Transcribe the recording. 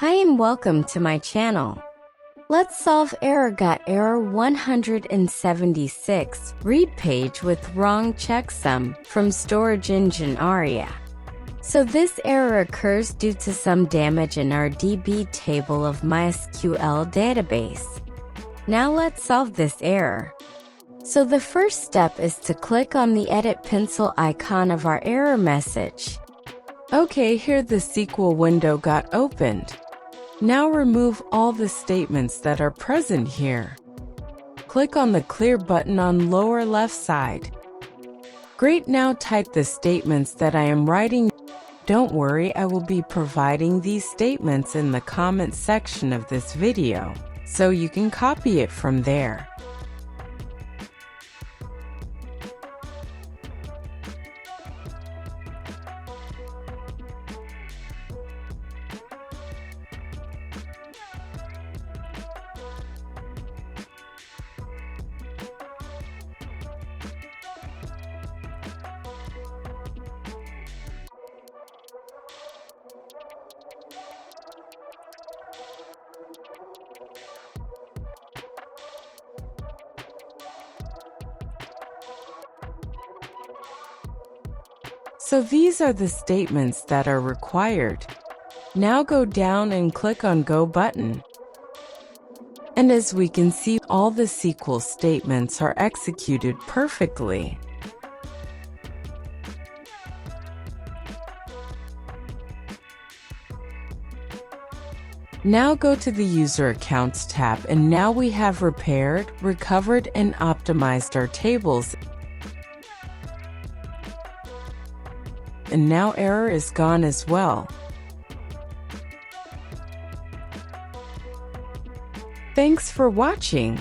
Hi and welcome to my channel. Let's solve error 176 read page with wrong checksum from storage engine Aria. So this error occurs due to some damage in our DB table of MySQL database. Now let's solve this error. So the first step is to click on the edit pencil icon of our error message. Okay, here the SQL window got opened. Now remove all the statements that are present here. Click on the clear button on lower left side. Great, now type the statements that I am writing. Don't worry, I will be providing these statements in the comment section of this video, so you can copy it from there. So these are the statements that are required. Now go down and click on Go button. And as we can see, all the SQL statements are executed perfectly. Now go to the User Accounts tab, and now we have repaired, recovered, and optimized our tables. And now error is gone as well. Thanks for watching.